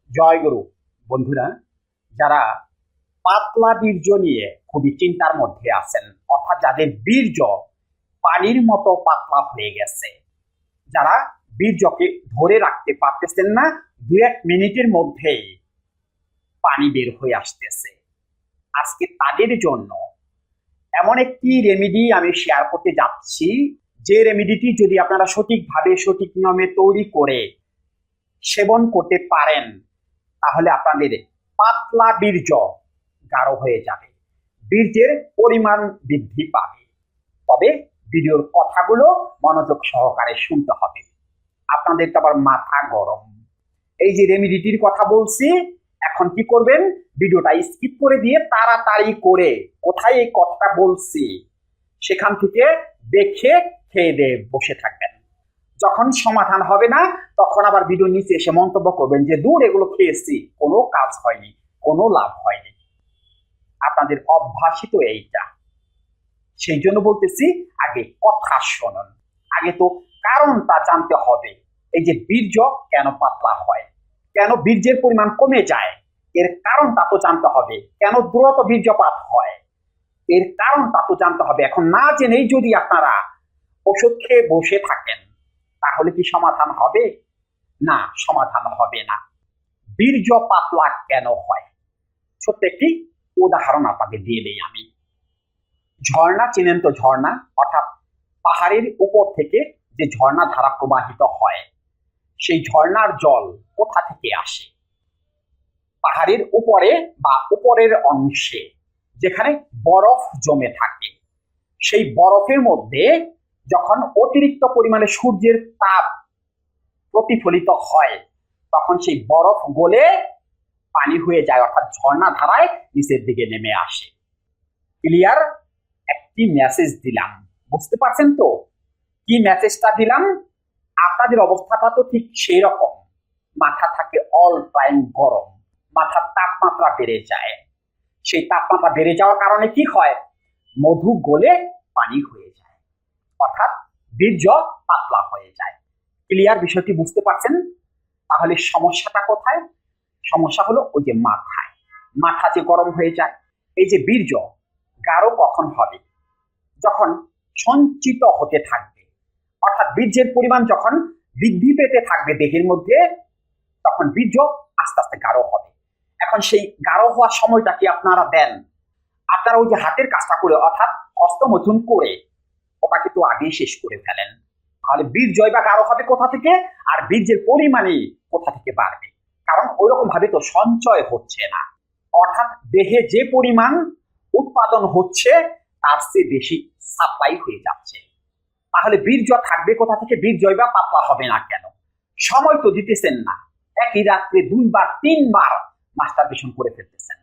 জয়গুরু। বন্ধুরা, যারা পাতলা বীর্য নিয়ে খুবই চিন্তার মধ্যে আছেন, অর্থাৎ যাদের বীর্য পানির মতো পাতলা হয়ে গেছে, যারা বীর্যকে ধরে রাখতে পারতেছেন না, 2-1 মিনিটের মধ্যেই পানি বের হয়ে আসতেছে, আজকে তাদের জন্য এমন একটি রেমেডি আমি শেয়ার করতে যাচ্ছি, যে রেমেডিটি যদি আপনারা সঠিকভাবে সঠিক নিয়মে তৈরি করে সেবন করতে পারেন, তাহলে আপনাদের পাতলা বীর্য গাঢ় হয়ে যাবে, বীর্যের পরিমাণ বৃদ্ধি পাবে। তবে ভিডিওর কথাগুলো মনোযোগ সহকারে শুনতে হবে। আপনাদের তো আবার মাথা গরম, এই যে রেমেডিটির কথা বলছি, এখন কি করবেন? ভিডিওটা স্কিপ করে দিয়ে তাড়াতাড়ি করে কোথায় এই কথাটা বলছি সেখান থেকে দেখে খেয়ে দিয়ে বসে থাকবেন। যখন সমাধান হবে না, তখন আবার ভিডিও নিচে এসে মন্তব্য করবেন যে দূর, এগুলো খেয়েছি, কোনো কাজ হয়নি, কোনো লাভ হয়নি। আপনাদের অভ্যাসই তো এইটা। সেই জন্য বলতেছি, আগে কথা শুনুন, আগে তো কারণটা জানতে হবে। এই যে বীর্য কেন পাতলা হয়, কেন বীর্যের পরিমাণ কমে যায়, এর কারণটা তো জানতে হবে। কেন দ্রুত বীর্যপাত হয়, এর কারণটা তো জানতে হবে। এখন না জেনেই যদি আপনারা ওষুধ খেয়ে বসে থাকেন, তাহলে কি সমাধান হবে? না, সমাধান হবে না। বীর্য পাতলা কেন হয়, ছোট্ট একটি উদাহরণ আপনাদের দিয়ে দেই আমি। ঝর্ণা চিনেন তো? ঝর্ণা অর্থাৎ পাহাড়ের উপর থেকে যে ঝর্ণা ধারা প্রবাহিত হয়, সেই ঝর্ণার জল কোথা থেকে আসে? পাহাড়ের উপরে বা উপরের অংশে যেখানে বরফ জমে থাকে, সেই বরফের মধ্যে যখন অতিরিক্ত পরিমাণে সূর্যের তাপ প্রতিফলিত হয়, তখন সেই বরফ গলে পানি হয়ে যায়, অর্থাৎ ঝর্ণা ধারায় নিচের দিকে নেমে আসে। ক্লিয়ার? একটি মেসেজ দিলাম, বুঝতে পারছেন তো কি মেসেজটা দিলাম? আপনাদের অবস্থাটা তো ঠিক সেই রকম, মাথা থাকে অল টাইম গরম, মাথার তাপমাত্রা বেড়ে যায়। সেই তাপমাত্রা বেড়ে যাওয়ার কারণে কি হয়? মধু গলে পানি হয়ে যায়, অর্থাৎ বীর্য পাতলা হয়ে যায়। ক্লিয়ার? বিষয়টি বুঝতে পারছেন? তাহলে সমস্যাটা কোথায়? সমস্যা হলো ওই যে মাথায়, মাথা যে গরম হয়ে যায়। এই যে বীর্য গাঢ় কখন হবে? যখন সঞ্চিত হতে থাকবে, অর্থাৎ বীর্যের পরিমাণ যখন বৃদ্ধি পেতে থাকবে দেহের মধ্যে, তখন বীর্য আস্তে আস্তে গাঢ় হবে। এখন সেই গাঢ় হওয়ার সময়টা কি আপনারা দেন? আপনারা ওই যে হাতের কাজটা করে, অর্থাৎ হস্তমৈথুন করে ওটাকে তো আগেই শেষ করে ফেলেন। তাহলে বীর্যই বা গাঢ় হবে কোথা থেকে, আর বীর্যের পরিমাণই কোথা থেকে বাড়বে? কারণ ওইরকম ভাবে তো সঞ্চয় হচ্ছে না, অর্থাৎ দেহে যে পরিমাণ উৎপাদন হচ্ছে তার চেয়ে বেশি সাপ্লাই হয়ে যাচ্ছে। তাহলে বীর্য থাকবে কোথা থেকে? বীর্যই বা পাতলা হবে না কেন? সময় তো দিতেছেন না, একই রাত্রে 2-3 বার মাস্টারবেশন করে ফেলতেছেন,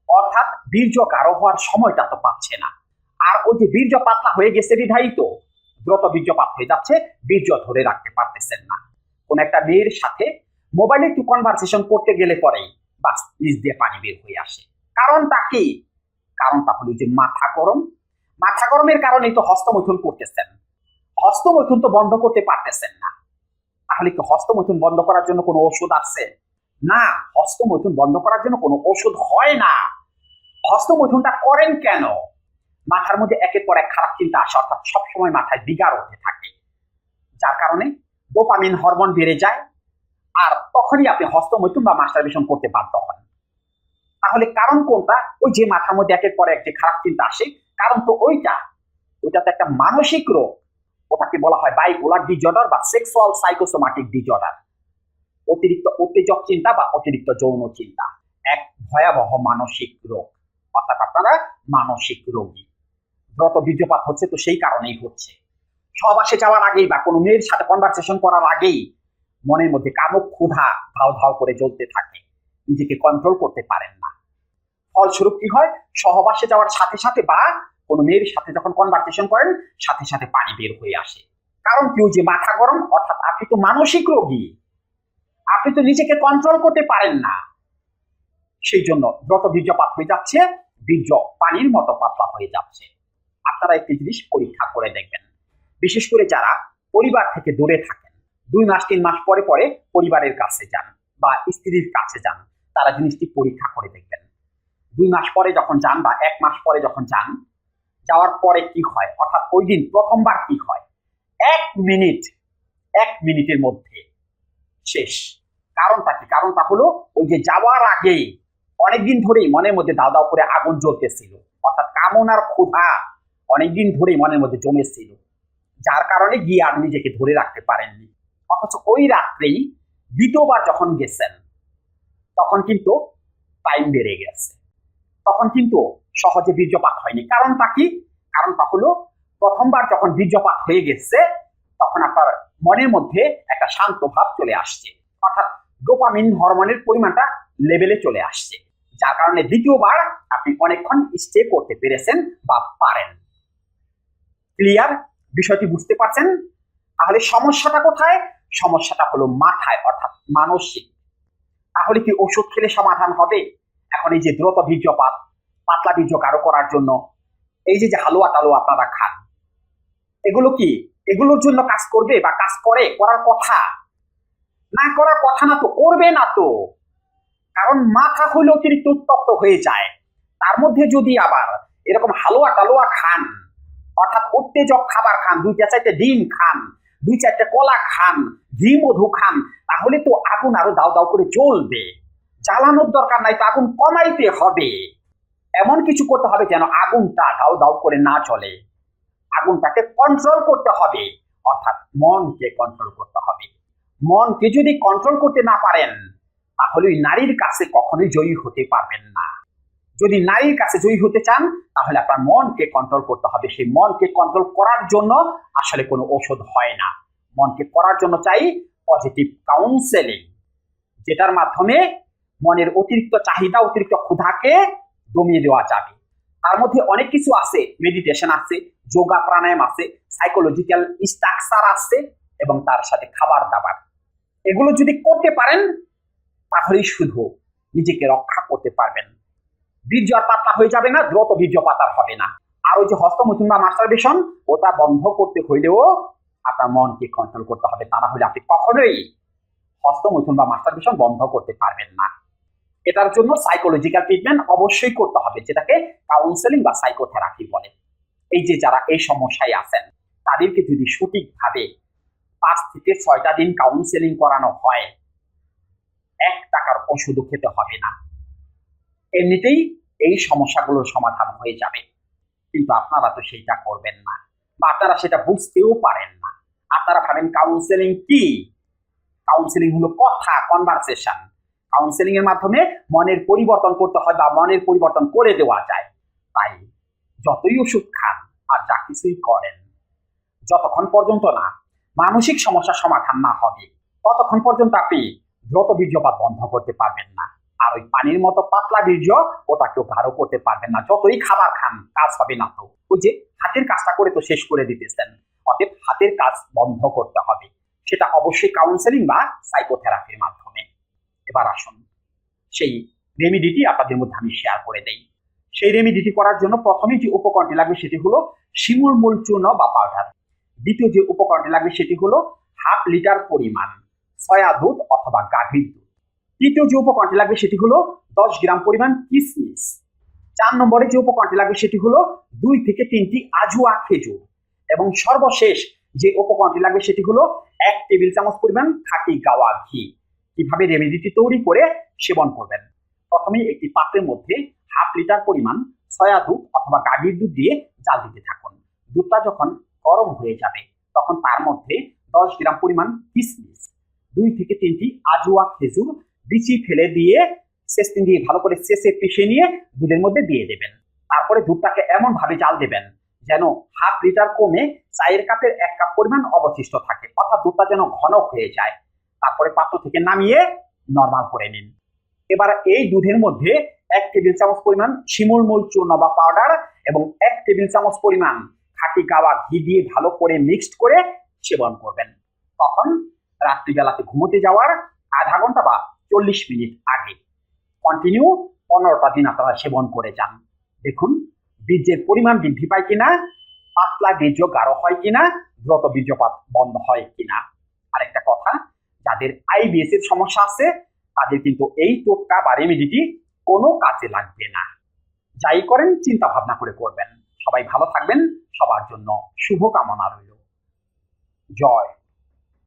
অর্থাৎ বীর্য গাঢ় হওয়ার সময়টা তো পাচ্ছে না। আর ওই যে বীর্য পাতলা হয়ে গেছে বিধায়ী তো দ্রুত বীর্যপাত হয়ে যাচ্ছে, বীর্য ধরে রাখতে পারতেছেন না। কোন একটা মেয়ের সাথে মোবাইলে একটু কনভারসেশন করতে গেলে পরেই বাস নিজ দিয়ে পানি বের হয়ে আসে। কারণটা কি? কারণটা হলো যে মাথা গরম। মাথা গরমের কারণেই তো হস্তমৈথুন করতেছেন, হস্তমৈথুন তো বন্ধ করতে পারতেছেন না। তাহলে কি হস্তমৈথুন বন্ধ করার জন্য কোনো ওষুধ আছে? না, হস্তমৈথুন বন্ধ করার জন্য কোনো ওষুধ হয় না। হস্তমৈথুনটা করেন কেন? মাথার মধ্যে একের পর এক খারাপ চিন্তা আসে, অর্থাৎ সবসময় মাথায় বিগার উঠে থাকে, যার কারণে ডোপামিন হরমোন বেড়ে যায়, আর তখনই আপনি হস্তমৈথুন বা মাস্টারবেশন করতে বাধ্য হন। তাহলে কারণ কোনটা? ওই যে মাথার মধ্যে একের পর এক যে খারাপ চিন্তা আসে, কারণ তো ওইটা তো একটা মানসিক রোগ। ওটাকে বলা হয় বাইপোলার ডিসঅর্ডার বা সেক্সুয়াল সাইকোসোমাটিক ডিসঅর্ডার। অতিরিক্ত উত্তেজক চিন্তা বা অতিরিক্ত যৌন চিন্তা এক ভয়াবহ মানসিক রোগ, অর্থাৎ আপনারা মানসিক রোগী। দ্রুত বীর্যপাত হচ্ছে তো সেই কারণেই হচ্ছে। সহবাসে যাওয়ার আগেই বা কোনো মেয়ের সাথে কনভারসেশন করার আগেই মনের মধ্যে কামক ক্ষুধা ধাও ধাও করে জ্বলতে থাকে, নিজেকে কন্ট্রোল করতে পারেন না। ফলস্বরূপ কি হয়? সহবাসে যাওয়ার সাথে সাথে বা কোনো মেয়ের সাথে যখন কনভারসেশন করেন, সাথে সাথে পানি বের হয়ে আসে। কারণ কেউ যে মাথা গরম, অর্থাৎ আপনি তো মানসিক রোগী, আপনি তো নিজেকে কন্ট্রোল করতে পারেন না। সেই জন্য দ্রুত বীর্যপাত হয়ে যাচ্ছে, বীর্য পানির মতো পাতলা হয়ে যাচ্ছে। আপনারা একটি জিনিস পরীক্ষা করে দেখবেন, বিশেষ করে যারা পরিবার থেকে দূরে থাকেন, 2 মাস 3 মাস পরে পরে পরিবারের কাছে যান, বা স্ত্রীর কাছে যান, তারা জিনিসটি পরীক্ষা করে দেখবেন। 2 মাস পরে যখন যান বা 1 মাস পরে যখন যান, যাওয়ার পরে কি হয়, অর্থাৎ ওই দিন প্রথমবার কি হয়, 1 মিনিটের মধ্যে শেষ। কারণটা কি? কারণটা হলো ওই যে যাওয়ার আগেই অনেকদিন ধরেই মনের মধ্যে দাও দাও করে আগুন জ্বলতেছিল, অর্থাৎ কামনার ক্ষুধা অনেকদিন ধরেই মনের মধ্যে জমেছিল, যার কারণে গিয়ে আর নিজেকে ধরে রাখতে পারেননি। অথচ ওই রাত্রেই দ্বিতীয়বার যখন গেছেন তখন কিন্তু টাইম বেড়ে গেছে, তখন কিন্তু সহজে বীর্যপাত হয়নি। কারণটা কি? কারণটা হলো প্রথমবার যখন বীর্যপাত হয়ে গেছে তখন আপনার মনের মধ্যে একটা শান্ত ভাব চলে আসছে, অর্থাৎ ডোপামিন হরমোনের পরিমাণটা লেভেলে চলে আসছে, যার কারণে দ্বিতীয়বার আপনি অনেকক্ষণ স্টে করতে পেরেছেন বা পারেন। ক্লিয়ার? বিষয়টি বুঝতে পারছেন? তাহলে সমস্যাটা কোথায়? সমস্যাটা হলো মাথায়, অর্থাৎ মানসিক। তাহলে কি ওষুধ খেলে সমাধান হবে? এখন এই যে দ্রুত বীর্যপাত, পাতলা বীর্য গাঢ় করার জন্য এই যে হালুয়া টালুয়া আপনারা খান, এগুলো কি এগুলোর জন্য কাজ করবে বা কাজ করে? করার কথা না, করার কথা না তো, করবে না তো। কারণ মাথা হইলে অতিরিক্ত উত্তপ্ত হয়ে যায়, তার মধ্যে যদি আবার এরকম হালুয়া টালুয়া খান, অর্থাৎ উত্তেজক খাবার খান, 2-4টে ডিম খান, 2-4টে কলা খান, ঘি মধু খান, তাহলে তো আগুন আরো দাও দাও করে জ্বলবে। জ্বালানোর দরকার নাই তো, আগুন কমাইতে হবে। এমন কিছু করতে হবে যেন আগুনটা দাও দাও করে না চলে, আগুনটাকে কন্ট্রোল করতে হবে, অর্থাৎ মনকে কন্ট্রোল করতে হবে। মনকে যদি কন্ট্রোল করতে না পারেন তাহলে নারীর কাছে কখনোই জয়ী হতে পারবেন না। যদি নারীর কাছে জয়ী হতে চান তাহলে আপনার মনকে কন্ট্রোল করতে হবে। সেই মনকে কন্ট্রোল করার জন্য আসলে কোনো ঔষধ হয় না, মনকে করার জন্য চাই পজিটিভ কাউন্সেলিং, যেটার মাধ্যমে মনের অতিরিক্ত চাহিদা, অতিরিক্ত ক্ষুধাকে দমিয়ে দেওয়া যাবে। তার মধ্যে অনেক কিছু আছে, মেডিটেশন আছে, যোগা প্রাণায়াম আছে, সাইকোলজিক্যাল স্ট্রাকচার আছে, এবং তার সাথে খাবার দাবার। এগুলো যদি করতে পারেন তাহলেই শুধু নিজেকে রক্ষা করতে পারবেন। বীর্য আর পাতলা হয়ে যাবে না, দ্রুত বীর্যপাত আর হবে না। আর ওই যে হস্তমৈথুন বা মাস্টারবেশন, ওটা বন্ধ করতে হইলেও আপনার মনকে কন্ট্রোল করতে হবে, তা না হলে আপনি কখনোই হস্তমৈথুন বা মাস্টারবেশন বন্ধ করতে পারবেন না। এটার জন্য সাইকোলজিক্যাল ট্রিটমেন্ট অবশ্যই করতে হবে, যেটাকে কাউন্সেলিং বা সাইকোথেরাপি বলে। এই যে যারা এই সমস্যায় আছেন তাদেরকে যদি সঠিকভাবে 5 থেকে 6টা দিন কাউন্সেলিং করানো হয়, 1 টাকার ওষুধও খেতে হবে না, এমনিতেই এই সমস্যাগুলোর সমাধান হয়ে যাবে। কিন্তু আপনারা তো সেটা করবেন না, বা আপনারা সেটা বুঝতেও পারেন না। আপনারা ভাবেন কাউন্সেলিং কি? কাউন্সেলিং হলো কথা, কনভারসেশন। কাউন্সেলিং এর মাধ্যমে মনের পরিবর্তন করতে হয় বা মনের পরিবর্তন করে দেওয়া যায়। তাই যতই ওষুধ খান আর যা কিছুই করেন, যতক্ষণ পর্যন্ত না মানসিক সমস্যার সমাধান না হবে ততক্ষণ পর্যন্ত আপনি দ্রুত বীর্যপাত বন্ধ করতে পারবেন না। আর ওই পানির মতো পাতলা বীর্য, ওটাকেও গাঢ় করতে পারবেন না। যতই খাবার খান কাজ হবে না তো। ওই যে হাতের কাজটা করে তো শেষ করে দিতেছেন, অতএব হাতের কাজ বন্ধ করতে হবে, সেটা অবশ্যই কাউন্সেলিং বা সাইকোথেরাপির মাধ্যমে। এবার আসুন সেই রেমিডিটি আপনাদের মধ্যে আমি শেয়ার করে দেই। সেই রেমিডিটি করার জন্য প্রথমেই যে উপকরণটি লাগবে সেটি হলো শিমুল মূল চূর্ণ বা পাউডার। দ্বিতীয় যে উপকরণটি লাগবে সেটি হলো 1/2 লিটার পরিমাণ সয়া দুধ অথবা গাভীর দুধ। তৃতীয় যে উপকরণটি লাগবে সেটি হলো 10 গ্রাম পরিমাণ কিশমিশ। 4 নম্বরে যে উপকরণটি লাগবে সেটি হলো 2 থেকে 3টি আজুয়া খেজুর। এবং সর্বশেষ যে উপকরণটি লাগবে সেটি হলো 1 টেবিল চামচ পরিমাণ খাঁটি গাওয়া ঘি। কিভাবে রেমেডিটি তৈরি করে সেবন করবেন? প্রথমেই একটি পাত্রের মধ্যে 1/2 লিটার পরিমাণ সয়া দুধ অথবা গাভীর দুধ দিয়ে জাল দিতে থাকুন। দুধটা যখন গরম হয়ে যাবে তখন তার মধ্যে 10 গ্রাম পরিমাণ কিশমিশ, 2 থেকে 3টি আজুয়া খেজুর বিচি ফেলে দিয়ে সেস্তিন দিয়ে ভালো করে শেষে পিষে নিয়ে দুধের মধ্যে দিয়ে দেবেন। তারপরে দুধটাকে এমন ভাবে জাল দেবেন যেন 1/2 লিটার কমে চায়ের কাপের 1 কাপ পরিমাণ অবশিষ্ট থাকে, অর্থাৎ দুধটা যেন ঘন হয়ে যায়। তারপরে পাত্র থেকে নামিয়ে নরমাল করে নিন। এবার এই দুধের মধ্যে 1 টেবিল চামচ পরিমাণ শিমুল মূল চূর্ণ বা পাউডার এবং 1 টেবিল চামচ পরিমাণ খাঁটি গাওয়া ঘি দিয়ে ভালো করে মিক্সড করে সেবন করবেন। তখন রাত্রিবেলাতে ঘুমোতে যাওয়ার আধা ঘন্টা বা 40 মিনিট আগে কন্টিনিউ 15টা দিন আপনারা সেবন করে যান। দেখুন বীর্যের পরিমাণ বৃদ্ধি পায় কিনা, পাতলা বীর্য গাঢ় হয় কিনা, দ্রুত বীর্যপাত বন্ধ হয় কিনা। আরেকটা কথা, যাদের আইবিএস এর সমস্যা আছে তাদের কিন্তু এই টোটকা বা রেমেডিটি কোনো কাজে লাগবে না। যাই করেন চিন্তা ভাবনা করে করবেন। সবাই ভালো থাকবেন, সবার জন্য শুভকামনা রইল। জয়।